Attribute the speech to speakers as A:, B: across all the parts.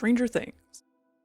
A: Stranger Things.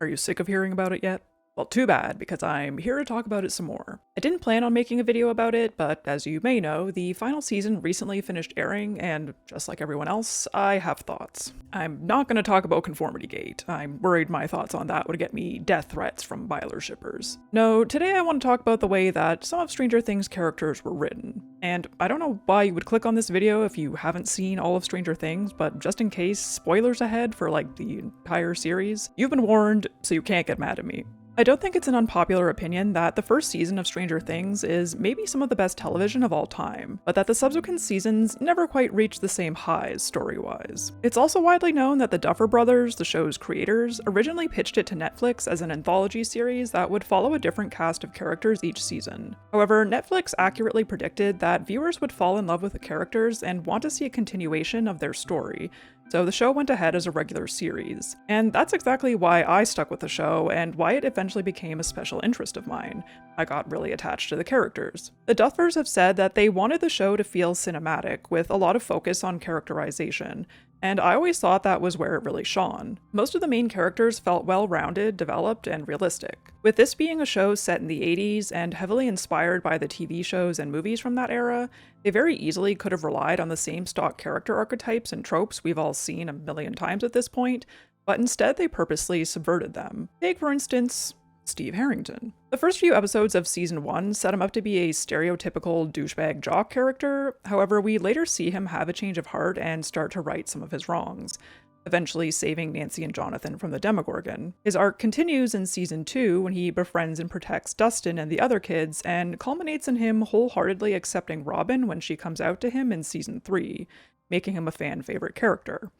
A: Are you sick of hearing about it yet? Well, too bad, because I'm here to talk about it some more. I didn't plan on making a video about it, but as you may know, the final season recently finished airing, and just like everyone else, I have thoughts. I'm not going to talk about Conformity Gate. I'm worried my thoughts on that would get me death threats from Byler shippers. No, today I want to talk about the way that some of Stranger Things characters were written. And I don't know why you would click on this video if you haven't seen all of Stranger Things, but just in case, spoilers ahead for like the entire series, you've been warned, so you can't get mad at me. I don't think it's an unpopular opinion that the first season of Stranger Things is maybe some of the best television of all time, but that the subsequent seasons never quite reached the same highs story-wise. It's also widely known that the Duffer Brothers, the show's creators, originally pitched it to Netflix as an anthology series that would follow a different cast of characters each season. However, Netflix accurately predicted that viewers would fall in love with the characters and want to see a continuation of their story, so the show went ahead as a regular series. And that's exactly why I stuck with the show and why it eventually became a special interest of mine. I got really attached to the characters. The Duffers have said that they wanted the show to feel cinematic, with a lot of focus on characterization, and I always thought that was where it really shone. Most of the main characters felt well-rounded, developed, and realistic. With this being a show set in the 80s and heavily inspired by the TV shows and movies from that era, they very easily could have relied on the same stock character archetypes and tropes we've all seen a million times at this point, but instead they purposely subverted them. Take, for instance, Steve Harrington. The first few episodes of season 1 set him up to be a stereotypical douchebag jock character, however we later see him have a change of heart and start to right some of his wrongs, eventually saving Nancy and Jonathan from the Demogorgon. His arc continues in season 2 when he befriends and protects Dustin and the other kids, and culminates in him wholeheartedly accepting Robin when she comes out to him in season 3, making him a fan favorite character.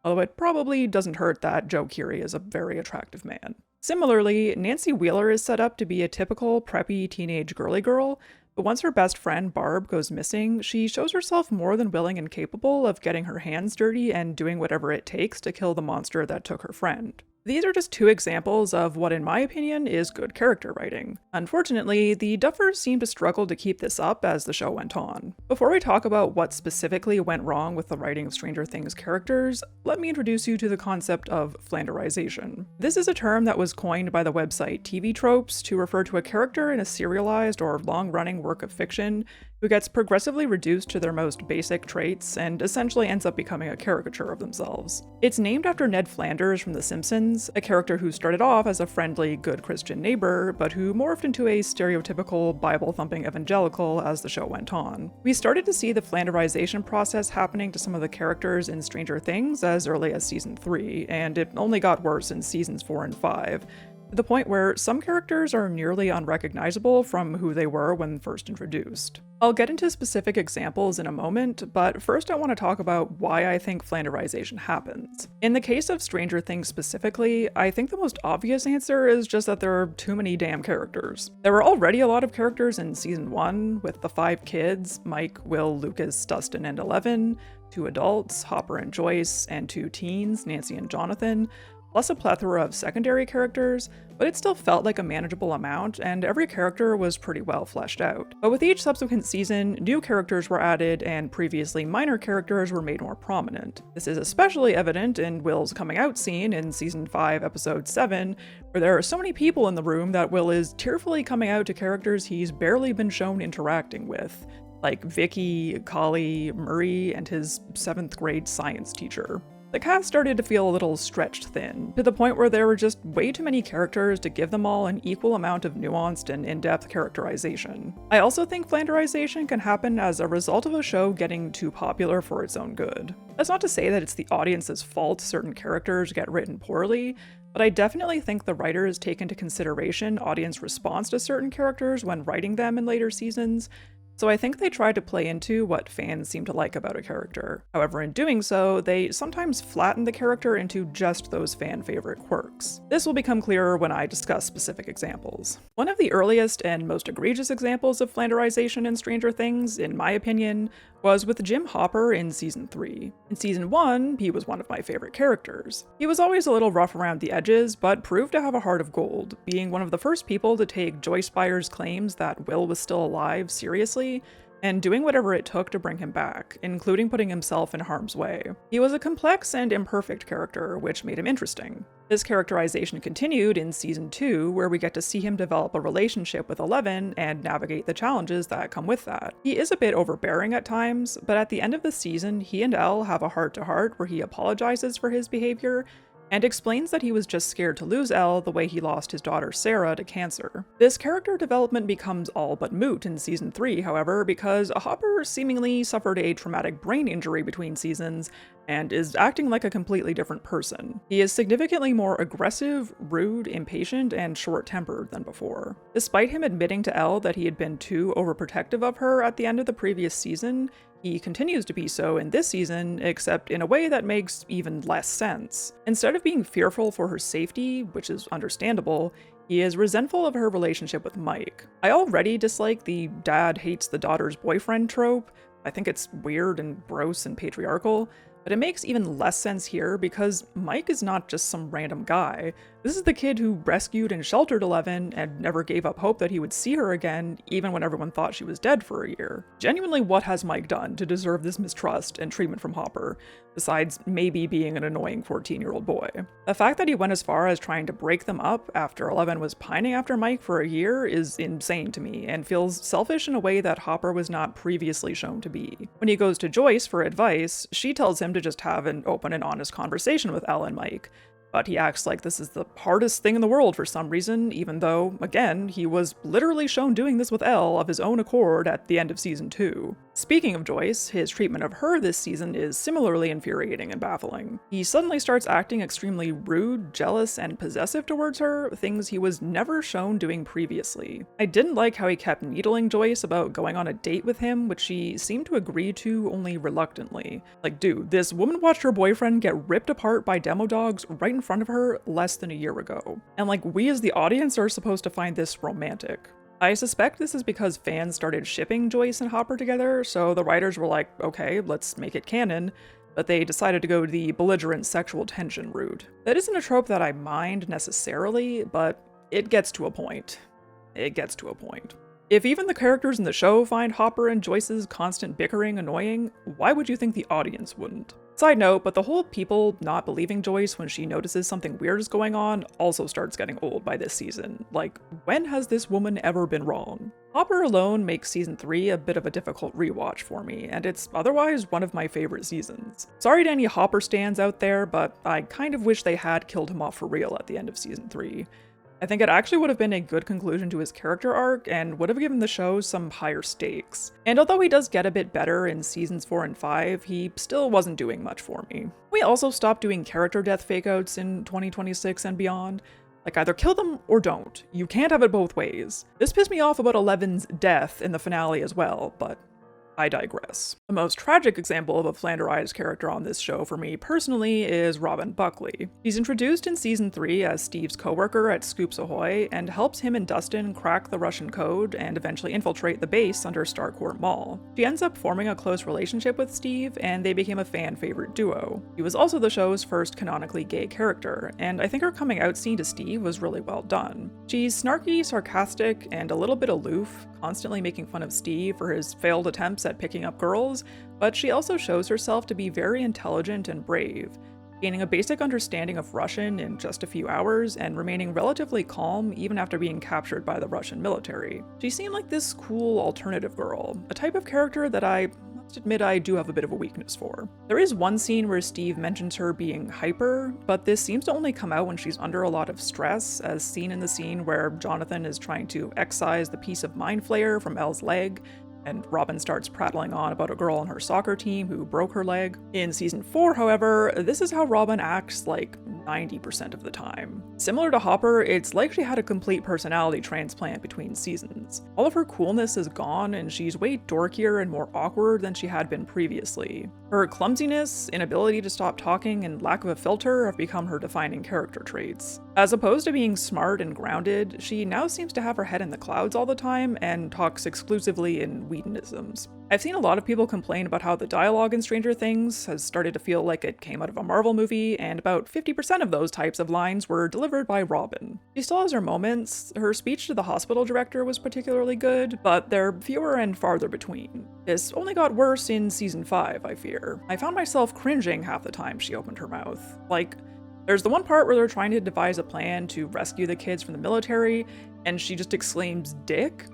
A: Although it probably doesn't hurt that Joe Keery is a very attractive man. Similarly, Nancy Wheeler is set up to be a typical preppy teenage girly girl, but once her best friend Barb goes missing, she shows herself more than willing and capable of getting her hands dirty and doing whatever it takes to kill the monster that took her friend. These are just two examples of what, in my opinion, is good character writing. Unfortunately, the Duffers seem to struggle to keep this up as the show went on. Before we talk about what specifically went wrong with the writing of Stranger Things characters, let me introduce you to the concept of flanderization. This is a term that was coined by the website TV Tropes to refer to a character in a serialized or long-running work of fiction who gets progressively reduced to their most basic traits and essentially ends up becoming a caricature of themselves. It's named after Ned Flanders from The Simpsons, a character who started off as a friendly, good Christian neighbor, but who morphed into a stereotypical Bible-thumping evangelical as the show went on. We started to see the flanderization process happening to some of the characters in Stranger Things as early as season 3, and it only got worse in seasons 4 and 5. To the point where some characters are nearly unrecognizable from who they were when first introduced. I'll get into specific examples in a moment, but first I want to talk about why I think flanderization happens. In the case of Stranger Things specifically, I think the most obvious answer is just that there are too many damn characters. There were already a lot of characters in season 1, with the 5 kids, Mike, Will, Lucas, Dustin, and Eleven, 2 adults, Hopper and Joyce, and 2 teens, Nancy and Jonathan, plus a plethora of secondary characters, but it still felt like a manageable amount, and every character was pretty well fleshed out. But with each subsequent season, new characters were added, and previously minor characters were made more prominent. This is especially evident in Will's coming out scene in season 5, episode 7, where there are so many people in the room that Will is tearfully coming out to characters he's barely been shown interacting with, like Vicky, Collie, Murray, and his 7th grade science teacher. The cast started to feel a little stretched thin, to the point where there were just way too many characters to give them all an equal amount of nuanced and in-depth characterization. I also think flanderization can happen as a result of a show getting too popular for its own good. That's not to say that it's the audience's fault certain characters get written poorly, but I definitely think the writers take into consideration audience response to certain characters when writing them in later seasons, so I think they try to play into what fans seem to like about a character. However, in doing so, they sometimes flatten the character into just those fan-favorite quirks. This will become clearer when I discuss specific examples. One of the earliest and most egregious examples of flanderization in Stranger Things, in my opinion, was with Jim Hopper in season 3. In season 1, he was one of my favorite characters. He was always a little rough around the edges, but proved to have a heart of gold, being one of the first people to take Joyce Byers' claims that Will was still alive seriously, and doing whatever it took to bring him back, including putting himself in harm's way. He was a complex and imperfect character, which made him interesting. This characterization continued in season 2, where we get to see him develop a relationship with Eleven and navigate the challenges that come with that. He is a bit overbearing at times, but at the end of the season, he and Elle have a heart-to-heart where he apologizes for his behavior and explains that he was just scared to lose Elle the way he lost his daughter Sarah to cancer. This character development becomes all but moot in season 3, however, because Hopper seemingly suffered a traumatic brain injury between seasons and is acting like a completely different person. He is significantly more aggressive, rude, impatient, and short-tempered than before. Despite him admitting to Elle that he had been too overprotective of her at the end of the previous season, he continues to be so in this season, except in a way that makes even less sense. Instead of being fearful for her safety, which is understandable, he is resentful of her relationship with Mike. I already dislike the dad hates the daughter's boyfriend trope. I think it's weird and gross and patriarchal, but it makes even less sense here because Mike is not just some random guy. This is the kid who rescued and sheltered Eleven and never gave up hope that he would see her again, even when everyone thought she was dead for a year. Genuinely, what has Mike done to deserve this mistrust and treatment from Hopper, besides maybe being an annoying 14-year-old boy? The fact that he went as far as trying to break them up after Eleven was pining after Mike for a year is insane to me, and feels selfish in a way that Hopper was not previously shown to be. When he goes to Joyce for advice, she tells him to just have an open and honest conversation with Elle and Mike, but he acts like this is the hardest thing in the world for some reason, even though, again, he was literally shown doing this with Elle of his own accord at the end of season 2. Speaking of Joyce, his treatment of her this season is similarly infuriating and baffling. He suddenly starts acting extremely rude, jealous, and possessive towards her, things he was never shown doing previously. I didn't like how he kept needling Joyce about going on a date with him, which she seemed to agree to only reluctantly. Like, dude, this woman watched her boyfriend get ripped apart by demo dogs right in front of her less than a year ago. And like, we as the audience are supposed to find this romantic. I suspect this is because fans started shipping Joyce and Hopper together, so the writers were like, okay, let's make it canon, but they decided to go the belligerent sexual tension route. That isn't a trope that I mind necessarily, but it gets to a point. It gets to a point. If even the characters in the show find Hopper and Joyce's constant bickering annoying, why would you think the audience wouldn't? Side note, but the whole people not believing Joyce when she notices something weird is going on also starts getting old by this season. Like, when has this woman ever been wrong? Hopper alone makes season 3 a bit of a difficult rewatch for me, and it's otherwise one of my favorite seasons. Sorry to any Hopper stans out there, but I kind of wish they had killed him off for real at the end of season 3. I think it actually would have been a good conclusion to his character arc and would have given the show some higher stakes. And although he does get a bit better in seasons 4 and 5, he still wasn't doing much for me. We also stopped doing character death fakeouts in 2026 and beyond. Like, either kill them or don't. You can't have it both ways. This pissed me off about Eleven's death in the finale as well, but I digress. The most tragic example of a flanderized character on this show for me personally is Robin Buckley. She's introduced in season 3 as Steve's coworker at Scoops Ahoy and helps him and Dustin crack the Russian code and eventually infiltrate the base under Starcourt Mall. She ends up forming a close relationship with Steve, and they became a fan favorite duo. He was also the show's first canonically gay character, and I think her coming out scene to Steve was really well done. She's snarky, sarcastic, and a little bit aloof, constantly making fun of Steve for his failed attempts at picking up girls, but she also shows herself to be very intelligent and brave, gaining a basic understanding of Russian in just a few hours and remaining relatively calm even after being captured by the Russian military. She seemed like this cool alternative girl, a type of character that I must admit I do have a bit of a weakness for. There is one scene where Steve mentions her being hyper, but this seems to only come out when she's under a lot of stress, as seen in the scene where Jonathan is trying to excise the piece of mind flayer from Elle's leg, and Robin starts prattling on about a girl on her soccer team who broke her leg. In season 4, however, this is how Robin acts like 90% of the time. Similar to Hopper, it's like she had a complete personality transplant between seasons. All of her coolness is gone, and she's way dorkier and more awkward than she had been previously. Her clumsiness, inability to stop talking, and lack of a filter have become her defining character traits. As opposed to being smart and grounded, she now seems to have her head in the clouds all the time and talks exclusively in Whedonisms. I've seen a lot of people complain about how the dialogue in Stranger Things has started to feel like it came out of a Marvel movie, and about 50% of those types of lines were delivered by Robin. She still has her moments. Her speech to the hospital director was particularly good, but they're fewer and farther between. This only got worse in season 5, I fear. I found myself cringing half the time she opened her mouth. Like, There's the one part where they're trying to devise a plan to rescue the kids from the military, and she just exclaims, "Dick?"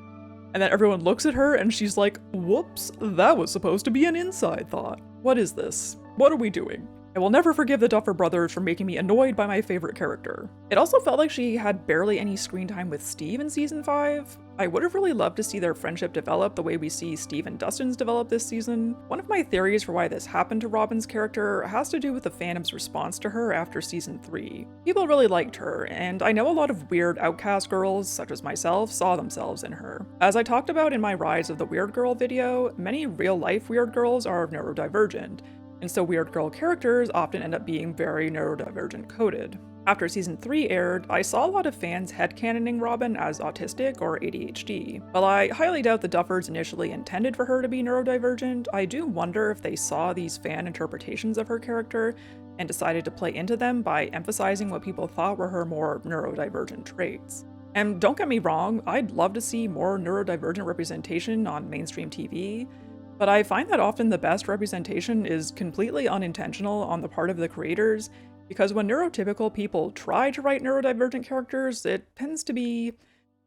A: And then everyone looks at her and she's like, "Whoops, that was supposed to be an inside thought. What is this? What are we doing?" I will never forgive the Duffer Brothers for making me annoyed by my favorite character. It also felt like she had barely any screen time with Steve in season 5. I would have really loved to see their friendship develop the way we see Steve and Dustin's develop this season. One of my theories for why this happened to Robin's character has to do with the fandom's response to her after season 3. People really liked her, and I know a lot of weird outcast girls, such as myself, saw themselves in her. As I talked about in my Rise of the Weird Girl video, many real-life weird girls are neurodivergent, and so weird girl characters often end up being very neurodivergent coded. After season 3 aired, I saw a lot of fans headcanoning Robin as autistic or ADHD. While I highly doubt the Duffers initially intended for her to be neurodivergent, I do wonder if they saw these fan interpretations of her character and decided to play into them by emphasizing what people thought were her more neurodivergent traits. And don't get me wrong, I'd love to see more neurodivergent representation on mainstream TV, but I find that often the best representation is completely unintentional on the part of the creators, because when neurotypical people try to write neurodivergent characters, it tends to be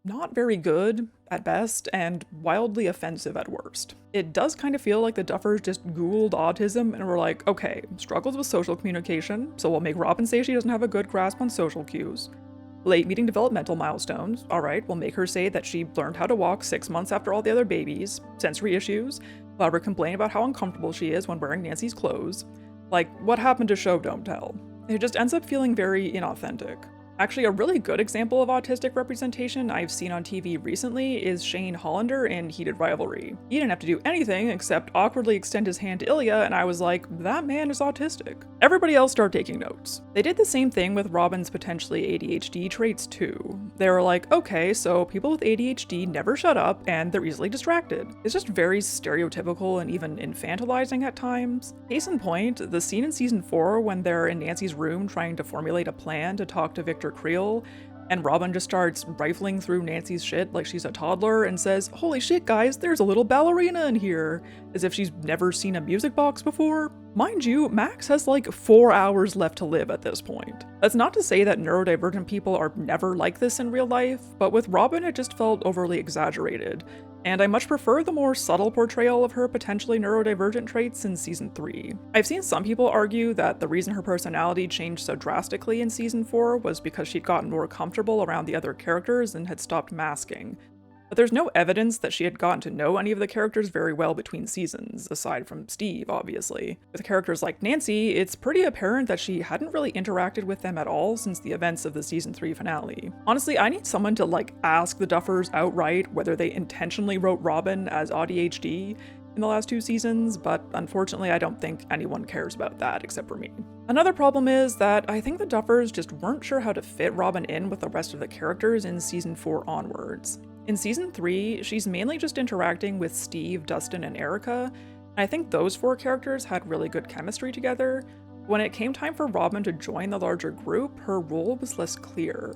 A: not very good at best and wildly offensive at worst. It does kind of feel like the Duffers just Googled autism and were like, okay, struggles with social communication, so we'll make Robin say she doesn't have a good grasp on social cues. Late meeting developmental milestones, alright, we'll make her say that she learned how to walk 6 months after all the other babies. Sensory issues, let her complain about how uncomfortable she is when wearing Nancy's clothes. Like, what happened to Show Don't Tell? It just ends up feeling very inauthentic. Actually, a really good example of autistic representation I've seen on TV recently is Shane Hollander in Heated Rivalry. He didn't have to do anything except awkwardly extend his hand to Ilya, and I was like, that man is autistic. Everybody else started taking notes. They did the same thing with Robin's potentially ADHD traits too. They were like, okay, so people with ADHD never shut up and they're easily distracted. It's just very stereotypical and even infantilizing at times. Case in point, the scene in season 4 when they're in Nancy's room trying to formulate a plan to talk to Victor Creel, and Robin just starts rifling through Nancy's shit like she's a toddler and says, "Holy shit guys, there's a little ballerina in here," as if she's never seen a music box before. Mind you, Max has like 4 hours left to live at this point. That's not to say that neurodivergent people are never like this in real life, but with Robin it just felt overly exaggerated, and I much prefer the more subtle portrayal of her potentially neurodivergent traits in season 3. I've seen some people argue that the reason her personality changed so drastically in season 4 was because she'd gotten more comfortable around the other characters and had stopped masking. But there's no evidence that she had gotten to know any of the characters very well between seasons, aside from Steve, obviously. With characters like Nancy, it's pretty apparent that she hadn't really interacted with them at all since the events of the season 3 finale. Honestly, I need someone to ask the Duffers outright whether they intentionally wrote Robin as ADHD in the last 2 seasons, but unfortunately I don't think anyone cares about that except for me. Another problem is that I think the Duffers just weren't sure how to fit Robin in with the rest of the characters in season 4 onwards. In season 3, she's mainly just interacting with Steve, Dustin, and Erica, and I think those 4 characters had really good chemistry together. When it came time for Robin to join the larger group, her role was less clear.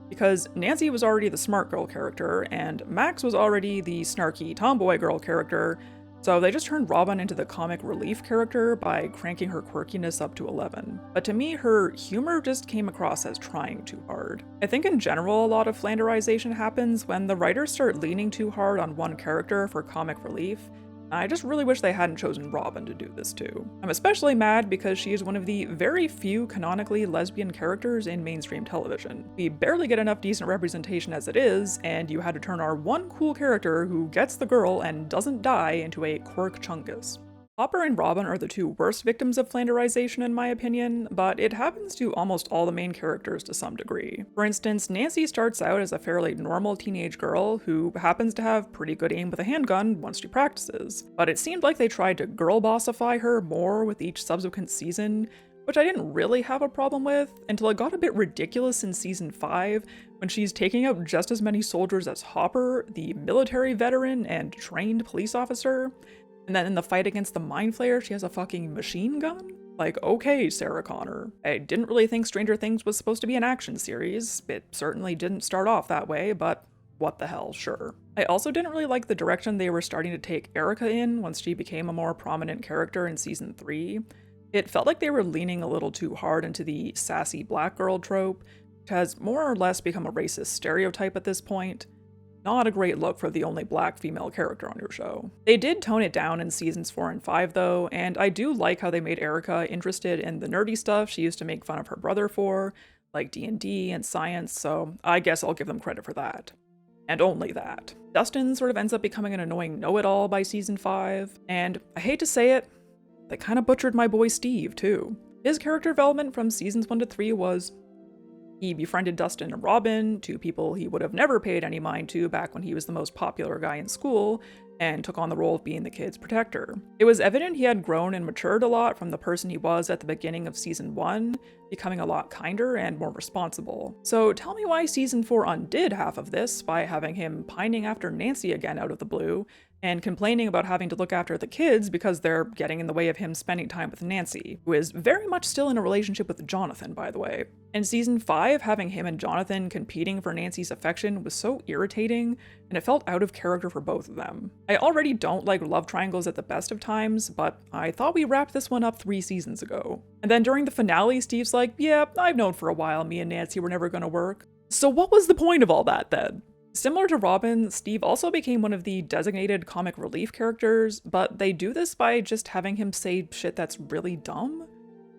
A: Because Nancy was already the smart girl character, and Max was already the snarky tomboy girl character, so they just turned Robin into the comic relief character by cranking her quirkiness up to 11. But to me, her humor just came across as trying too hard. I think in general a lot of Flanderization happens when the writers start leaning too hard on one character for comic relief. I just really wish they hadn't chosen Robin to do this too. I'm especially mad because she is one of the very few canonically lesbian characters in mainstream television. We barely get enough decent representation as it is, and you had to turn our one cool character who gets the girl and doesn't die into a quirk chungus. Hopper and Robin are the 2 worst victims of Flanderization in my opinion, but it happens to almost all the main characters to some degree. For instance, Nancy starts out as a fairly normal teenage girl who happens to have pretty good aim with a handgun once she practices, but it seemed like they tried to girl bossify her more with each subsequent season, which I didn't really have a problem with, until it got a bit ridiculous in season 5, when she's taking out just as many soldiers as Hopper, the military veteran and trained police officer. And then in the fight against the Mind Flayer, she has a fucking machine gun? Like, okay, Sarah Connor. I didn't really think Stranger Things was supposed to be an action series. It certainly didn't start off that way, but what the hell, sure. I also didn't really like the direction they were starting to take Erica in once she became a more prominent character in season 3. It felt like they were leaning a little too hard into the sassy black girl trope, which has more or less become a racist stereotype at this point. Not a great look for the only black female character on your show. They did tone it down in seasons 4 and 5 though, and I do like how they made Erica interested in the nerdy stuff she used to make fun of her brother for, like D&D and science, so I guess I'll give them credit for that. And only that. Dustin sort of ends up becoming an annoying know-it-all by season 5, and I hate to say it, they kind of butchered my boy Steve too. His character development from seasons 1 to 3 was he befriended Dustin and Robin, two people he would have never paid any mind to back when he was the most popular guy in school, and took on the role of being the kid's protector. It was evident he had grown and matured a lot from the person he was at the beginning of season 1, becoming a lot kinder and more responsible. So tell me why season 4 undid half of this by having him pining after Nancy again out of the blue, and complaining about having to look after the kids because they're getting in the way of him spending time with Nancy, who is very much still in a relationship with Jonathan, by the way. In season 5, having him and Jonathan competing for Nancy's affection was so irritating, and it felt out of character for both of them. I already don't like love triangles at the best of times, but I thought we wrapped this one up 3 seasons ago. And then during the finale, Steve's like, yeah, I've known for a while me and Nancy were never gonna work. So what was the point of all that then? Similar to Robin, Steve also became one of the designated comic relief characters, but they do this by just having him say shit that's really dumb.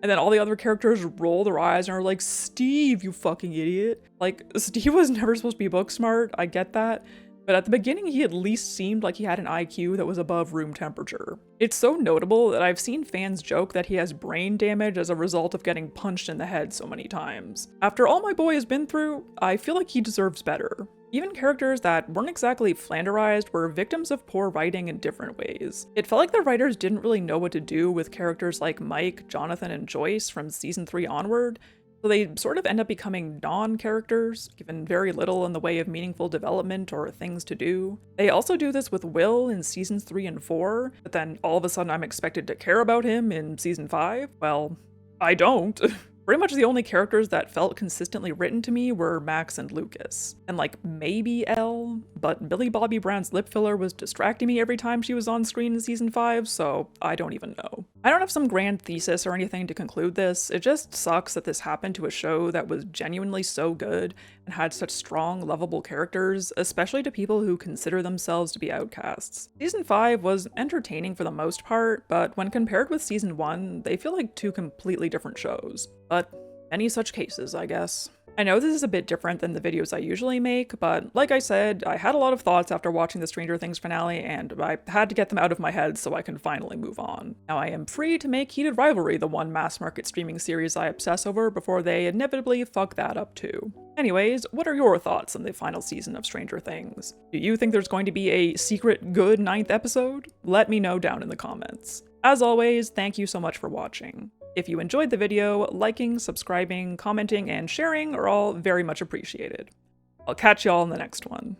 A: And then all the other characters roll their eyes and are like, Steve, you fucking idiot. Like, Steve was never supposed to be book smart, I get that. But at the beginning, he at least seemed like he had an IQ that was above room temperature. It's so notable that I've seen fans joke that he has brain damage as a result of getting punched in the head so many times. After all my boy has been through, I feel like he deserves better. Even characters that weren't exactly flanderized were victims of poor writing in different ways. It felt like the writers didn't really know what to do with characters like Mike, Jonathan, and Joyce from season 3 onward, so they sort of end up becoming non-characters, given very little in the way of meaningful development or things to do. They also do this with Will in seasons 3 and 4, but then all of a sudden I'm expected to care about him in season 5? Well, I don't. Pretty much the only characters that felt consistently written to me were Max and Lucas. And like maybe Elle, but Millie Bobby Brown's lip filler was distracting me every time she was on screen in season 5, so I don't even know. I don't have some grand thesis or anything to conclude this, it just sucks that this happened to a show that was genuinely so good and had such strong, lovable characters, especially to people who consider themselves to be outcasts. Season 5 was entertaining for the most part, but when compared with season 1, they feel like 2 completely different shows. But any such cases, I guess. I know this is a bit different than the videos I usually make, but like I said, I had a lot of thoughts after watching the Stranger Things finale, and I had to get them out of my head so I can finally move on. Now I am free to make Heated Rivalry the one mass market streaming series I obsess over before they inevitably fuck that up too. Anyways, what are your thoughts on the final season of Stranger Things? Do you think there's going to be a secret good 9th episode? Let me know down in the comments. As always, thank you so much for watching. If you enjoyed the video, liking, subscribing, commenting, and sharing are all very much appreciated. I'll catch y'all in the next one.